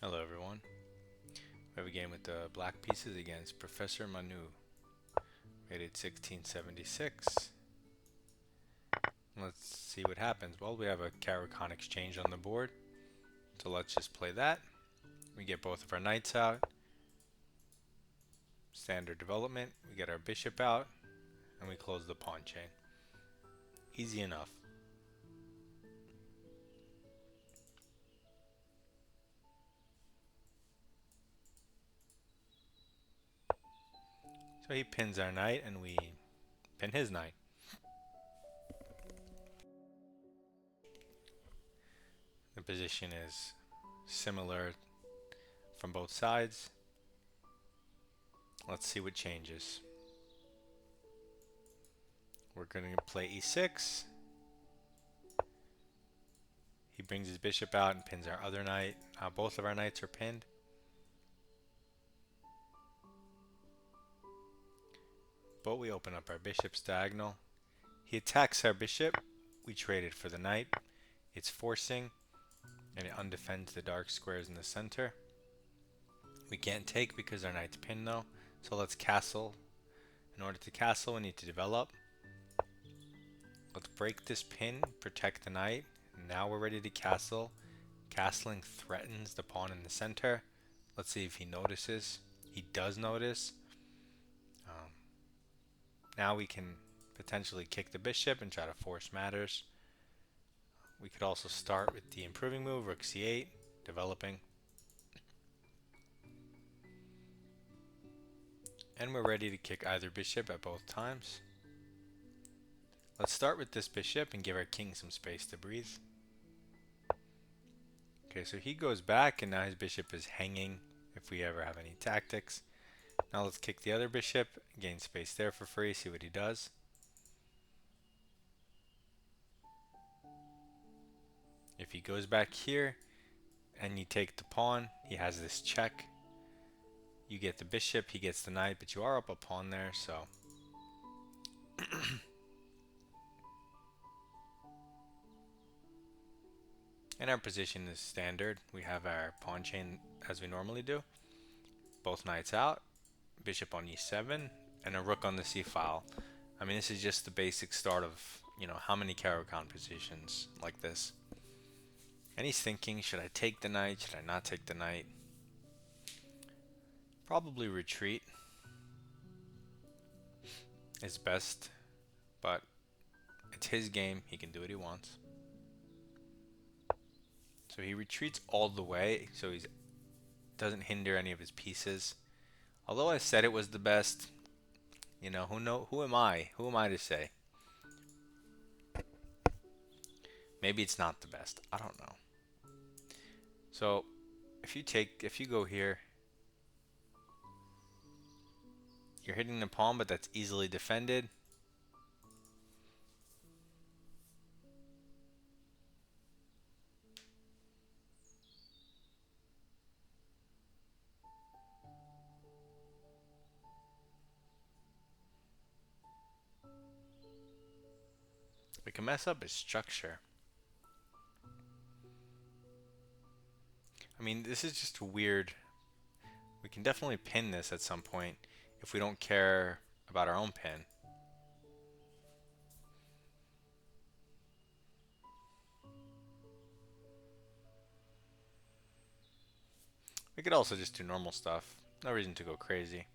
Hello everyone. We have a game with the black pieces against Professor Manu, rated 1676. Let's see what happens. Well, we have a Caro Kann exchange on the board, so let's just play that. We get both of our knights out. Standard development. We get our bishop out, and we close the pawn chain. Easy enough. So he pins our knight, and we pin his knight. The position is similar from both sides. Let's see what changes. We're going to play e6. He brings his bishop out and pins our other knight. Both of our knights are pinned. But we open up our bishop's diagonal. He attacks our bishop. We trade it for the knight. It's forcing, and it undefends the dark squares in the center. We can't take because our knight's pinned though. So let's castle. In order to castle, we need to develop. Let's break this pin, protect the knight. Now we're ready to castle. Castling threatens the pawn in the center. Let's see if he notices. He does notice. Now we can potentially kick the bishop and try to force matters. We could also start with the improving move, rook c8, developing. And we're ready to kick either bishop at both times. Let's start with this bishop and give our king some space to breathe. Okay, so he goes back and now his bishop is hanging if we ever have any tactics. Now let's kick the other bishop, gain space there for free, see what he does. If he goes back here and you take the pawn, he has this check. You get the bishop, he gets the knight, but you are up a pawn there, so. And our position is standard. We have our pawn chain as we normally do. Both knights out, bishop on e7, and a rook on the c file. I mean, this is just the basic start of, how many Caro Kann positions like this. And he's thinking, should I take the knight? Should I not take the knight? Probably retreat is best, but it's his game. He can do what he wants. So he retreats all the way, so he doesn't hinder any of his pieces. Although I said it was the best, who am I? Who am I to say? Maybe it's not the best. I don't know. So if you go here, you're hitting the pawn, but that's easily defended. We can mess up his structure. I mean, this is just weird. We can definitely pin this at some point if we don't care about our own pin. We could also just do normal stuff. No reason to go crazy.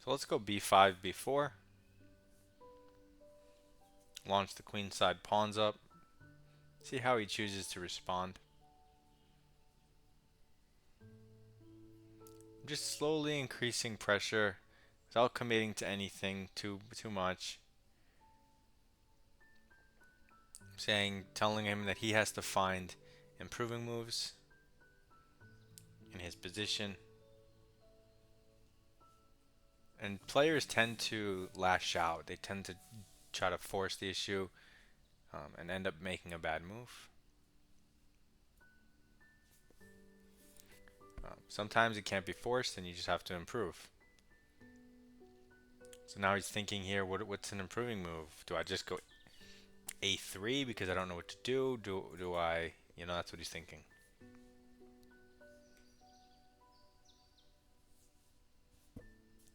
So let's go b5, b4. Launch the queenside pawns up. See how he chooses to respond. I'm just slowly increasing pressure without committing to anything too much. Telling him that he has to find improving moves in his position. And players tend to lash out. They tend to try to force the issue and end up making a bad move. Sometimes it can't be forced and you just have to improve. So now he's thinking here, what's an improving move? Do I just go a3 because I don't know what to do. Do I, that's what he's thinking.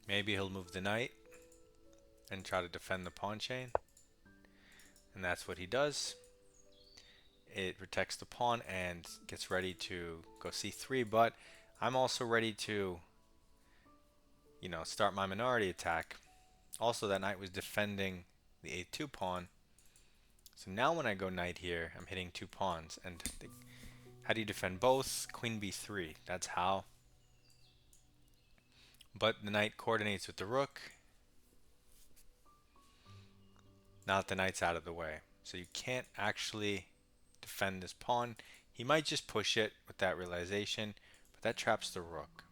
Maybe he'll move the knight and try to defend the pawn chain. And that's what he does. It protects the pawn and gets ready to go c3, but I'm also ready to, start my minority attack. Also, that knight was defending the a2 pawn. So now when I go knight here, I'm hitting 2 pawns. And how do you defend both? Queen b3. That's how. But the knight coordinates with the rook. Now that the knight's out of the way. So you can't actually defend this pawn. He might just push it with that realization, but that traps the rook.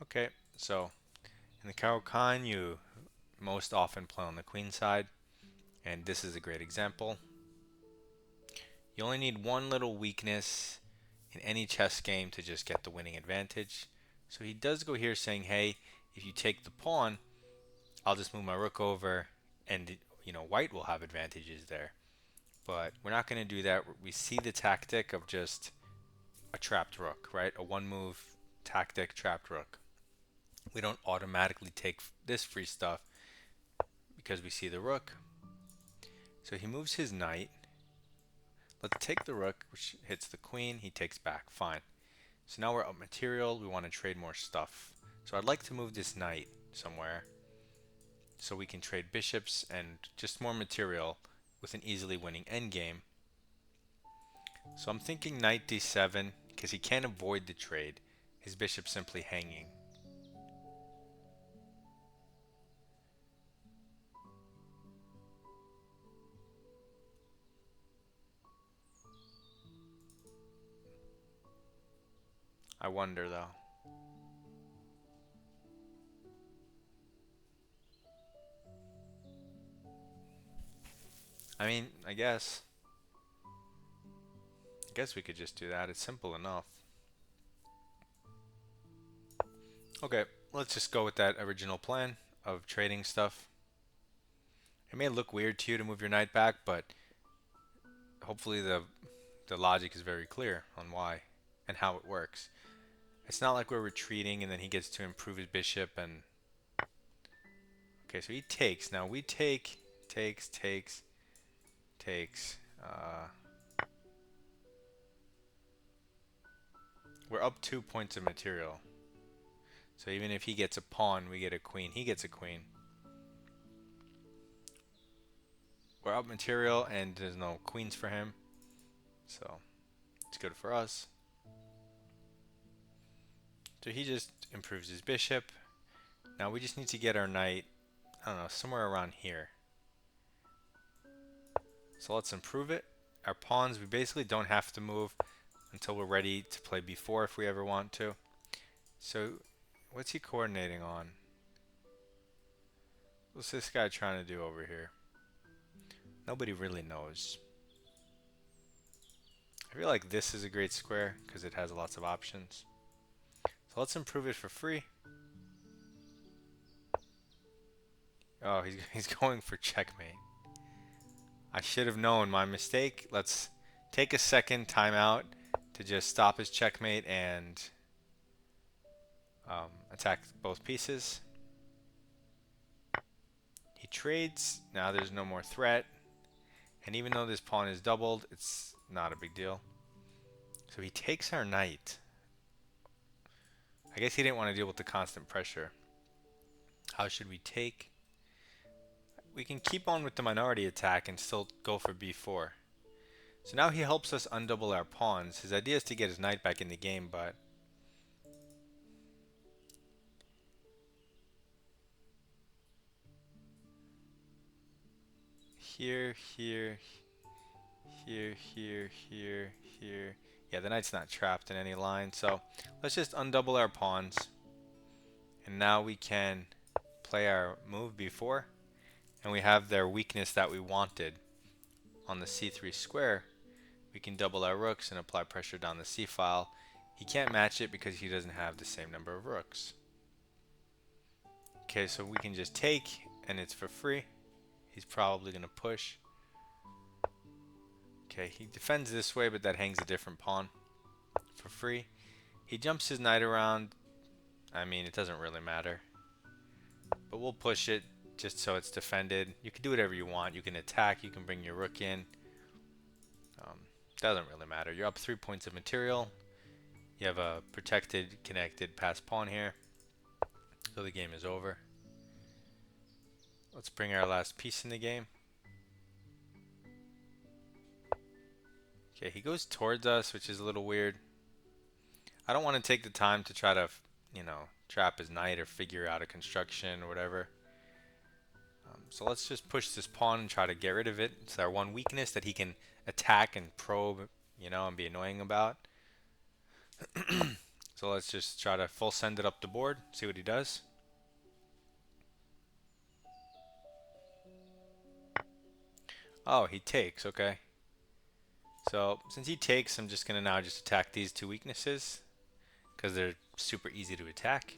Okay, so in the Caro Kann, you most often play on the queen side, and this is a great example. You only need one little weakness in any chess game to just get the winning advantage. So he does go here saying, hey, if you take the pawn, I'll just move my rook over, and white will have advantages there. But we're not going to do that. We see the tactic of just a trapped rook, right? A one move tactic trapped rook. We don't automatically take this free stuff because we see the rook. So he moves his knight. Let's take the rook, which hits the queen. He takes back. Fine. So now we're up material. We want to trade more stuff. So I'd like to move this knight somewhere so we can trade bishops and just more material with an easily winning endgame. So I'm thinking knight d7 because he can't avoid the trade. His bishop's simply hanging. I wonder though. I mean, I guess we could just do that. It's simple enough. Okay, let's just go with that original plan of trading stuff. It may look weird to you to move your knight back, but hopefully the logic is very clear on why and how it works. It's not like we're retreating and then he gets to improve his bishop and... Okay, so he takes. Now we takes. We're up 2 points of material. So even if he gets a pawn, we get a queen. He gets a queen. We're up material and there's no queens for him. So it's good for us. So he just improves his bishop. Now we just need to get our knight, I don't know, somewhere around here. So let's improve it. Our pawns, we basically don't have to move until we're ready to play b4 if we ever want to. So what's he coordinating on? What's this guy trying to do over here? Nobody really knows. I feel like this is a great square because it has lots of options. So let's improve it for free. Oh, he's going for checkmate. I should have known, my mistake. Let's take a second timeout to just stop his checkmate and attack both pieces. He trades. Now there's no more threat. And even though this pawn is doubled, it's not a big deal. So he takes our knight. I guess he didn't want to deal with the constant pressure. How should we take? We can keep on with the minority attack and still go for b4. So now he helps us undouble our pawns. His idea is to get his knight back in the game, but here. Yeah, the knight's not trapped in any line, so let's just undouble our pawns. And now we can play our move b4. And we have their weakness that we wanted on the c3 square. We can double our rooks and apply pressure down the c-file. He can't match it because he doesn't have the same number of rooks. Okay, so we can just take, and it's for free. He's probably going to push. Okay, he defends this way, but that hangs a different pawn for free. He jumps his knight around. I mean, it doesn't really matter. But we'll push it just so it's defended. You can do whatever you want. You can attack. You can bring your rook in. Doesn't really matter. You're up 3 points of material. You have a protected, connected, passed pawn here. So the game is over. Let's bring our last piece in the game. Okay, he goes towards us, which is a little weird. I don't want to take the time to try to, trap his knight or figure out a construction or whatever. So let's just push this pawn and try to get rid of it. It's our one weakness that he can attack and probe, and be annoying about. So let's just try to full send it up the board, see what he does. Oh, he takes, okay. So since he takes, I'm just going to now just attack these two weaknesses because they're super easy to attack.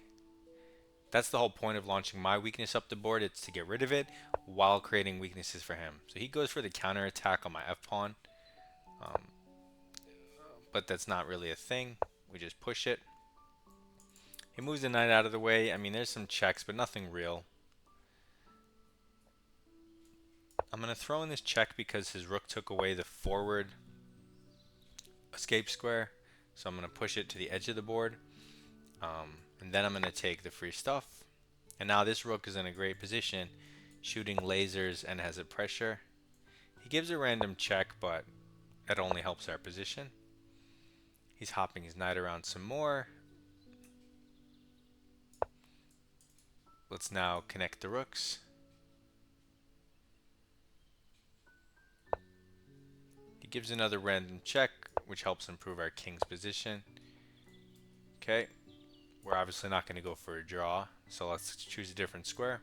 That's the whole point of launching my weakness up the board. It's to get rid of it while creating weaknesses for him. So he goes for the counter attack on my f-pawn. But that's not really a thing. We just push it. He moves the knight out of the way. I mean, there's some checks, but nothing real. I'm going to throw in this check because his rook took away the forward escape square. So I'm going to push it to the edge of the board. And then I'm going to take the free stuff. And now this rook is in a great position, shooting lasers and has a pressure. He gives a random check, but that only helps our position. He's hopping his knight around some more. Let's now connect the rooks. He gives another random check, which helps improve our king's position. Okay, we're obviously not going to go for a draw, so let's choose a different square.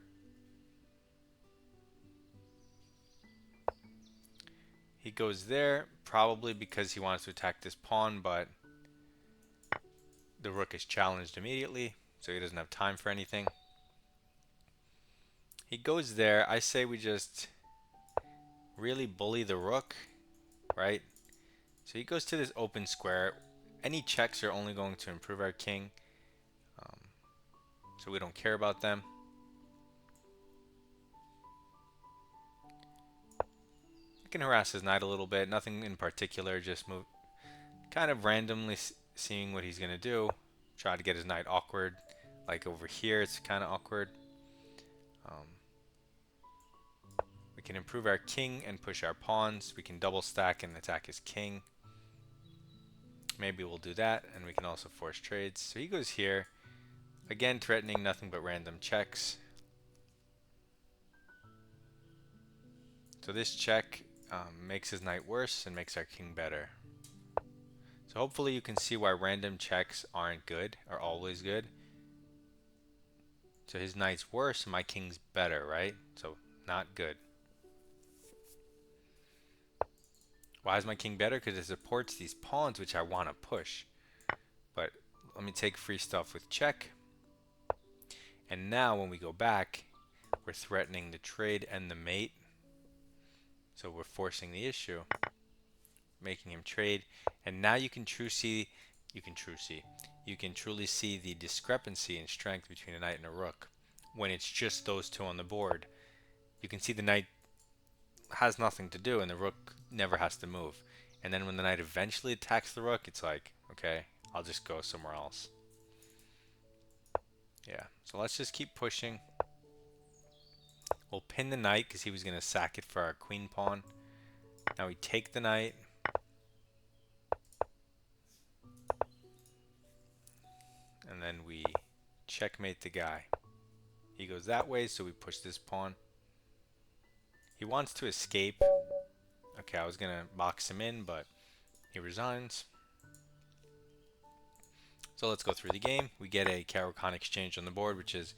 He goes there, probably because he wants to attack this pawn, but the rook is challenged immediately, so he doesn't have time for anything. He goes there. I say we just really bully the rook, right? So he goes to this open square. Any checks are only going to improve our king, so we don't care about them. We can harass his knight a little bit. Nothing in particular, just move, kind of randomly seeing what he's going to do. Try to get his knight awkward. Like over here, it's kind of awkward. We can improve our king and push our pawns. We can double stack and attack his king. Maybe we'll do that, and we can also force trades. So he goes here. Again, threatening nothing but random checks. So this check makes his knight worse and makes our king better. So hopefully you can see why random checks aren't good, are always good. So his knight's worse and my king's better, right? So not good. Why is my king better? Because it supports these pawns which I want to push. But let me take free stuff with check. And now when we go back, we're threatening the trade and the mate. So we're forcing the issue, making him trade. And now you can truly see the discrepancy in strength between a knight and a rook when it's just those two on the board. You can see the knight has nothing to do and the rook never has to move. And then when the knight eventually attacks the rook, it's like, okay, I'll just go somewhere else. Yeah, so let's just keep pushing. We'll pin the knight because he was going to sack it for our queen pawn. Now we take the knight. And then we checkmate the guy. He goes that way, so we push this pawn. He wants to escape. Okay, I was going to box him in, but he resigns. So let's go through the game. We get a Caro Kann exchange on the board, which is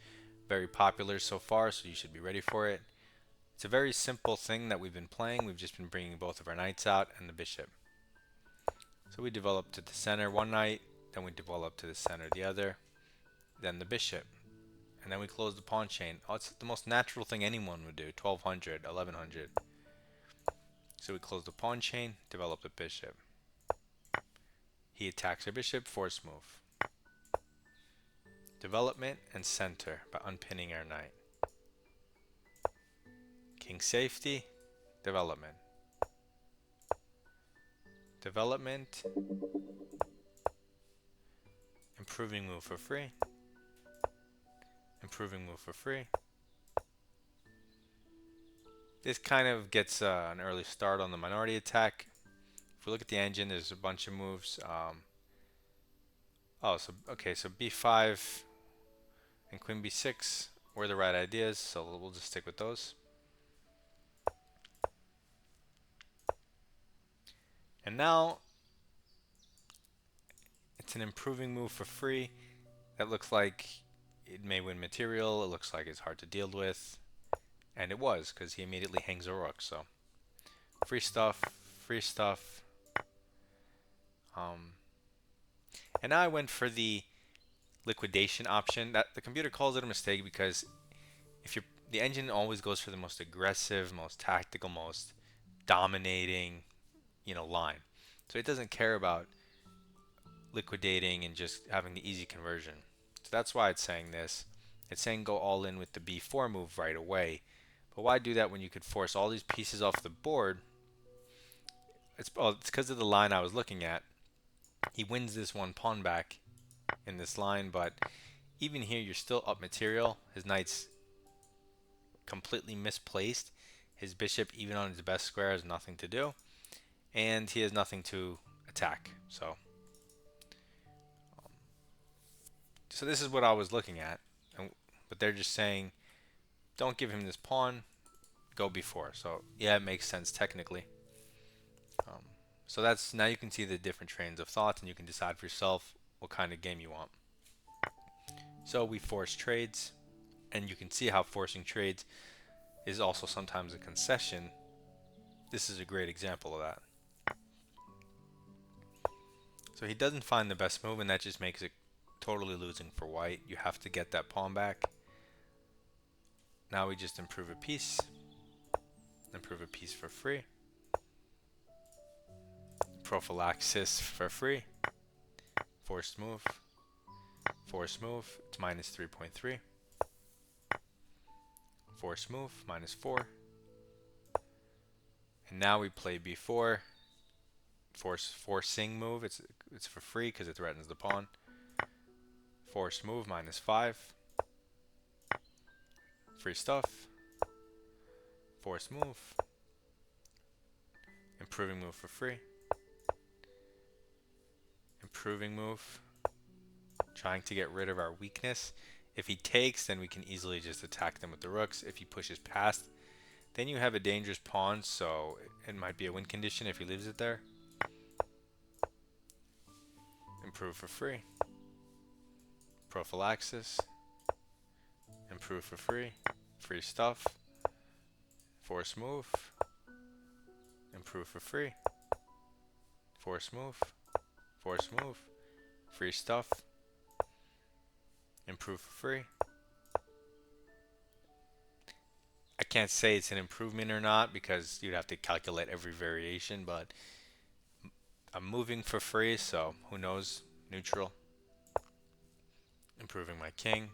very popular so far, so you should be ready for it. It's a very simple thing that we've been playing. We've just been bringing both of our knights out and the bishop. So we develop to the center one knight, then we develop to the center the other, then the bishop. And then we close the pawn chain. Oh, it's the most natural thing anyone would do. 1200, 1100. So we close the pawn chain, develop the bishop. He attacks our bishop, force move. Development and center by unpinning our knight. King safety, development. Development. Improving move for free. Improving move for free. This kind of gets an early start on the minority attack. If we look at the engine, there's a bunch of moves. So b5 and queen b6 were the right ideas, so we'll just stick with those. And now it's an improving move for free. That looks like it may win material. It looks like it's hard to deal with. And it was, because he immediately hangs a rook. So free stuff, free stuff. And now I went for the liquidation option. That the computer calls it a mistake because if the engine always goes for the most aggressive, most tactical, most dominating, line. So it doesn't care about liquidating and just having the easy conversion. So that's why it's saying this. It's saying go all in with the b4 move right away. But why do that when you could force all these pieces off the board? It's because of the line I was looking at. He wins this one pawn back in this line, but even here you're still up material. His knight's completely misplaced. His bishop, even on his best square, has nothing to do. And he has nothing to attack. So this is what I was looking at. But they're just saying, don't give him this pawn, go b4. So yeah, it makes sense technically. So that's, now you can see the different trains of thought and you can decide for yourself what kind of game you want. So we force trades, and you can see how forcing trades is also sometimes a concession. This is a great example of that. So he doesn't find the best move, and that just makes it totally losing for white. You have to get that pawn back. Now we just improve a piece for free. Prophylaxis for free. Forced move. Forced move. It's minus 3.3. Forced move. Minus 4. And now we play b4. Forcing move. It's for free because it threatens the pawn. Forced move. Minus 5. Free stuff. Forced move. Improving move for free. Improving move. Trying to get rid of our weakness. If he takes, then we can easily just attack them with the rooks. If he pushes past, then you have a dangerous pawn, so it might be a win condition if he leaves it there. Improve for free. Prophylaxis. Improve for free. Free stuff. Force move. Improve for free. Force move. Force move. Free stuff. Improve for free. I can't say it's an improvement or not because you'd have to calculate every variation, but I'm moving for free, so who knows? Neutral. Improving my king.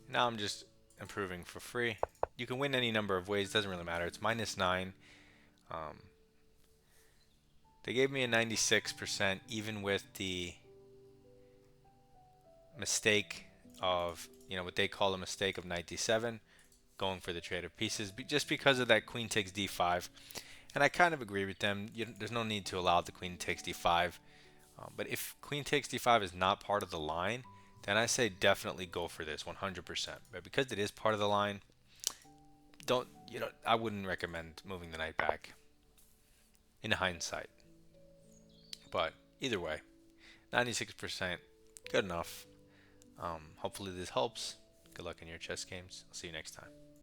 Now I'm just improving for free. You can win any number of ways, doesn't really matter. It's minus 9. They gave me a 96% even with the mistake of, what they call a mistake of knight d7, going for the trade of pieces, just because of that queen takes d5. And I kind of agree with them. There's no need to allow the queen takes d5. But if queen takes d5 is not part of the line, then I say definitely go for this 100%. But because it is part of the line, I wouldn't recommend moving the knight back in hindsight. But either way, 96%, good enough. Hopefully this helps. Good luck in your chess games. I'll see you next time.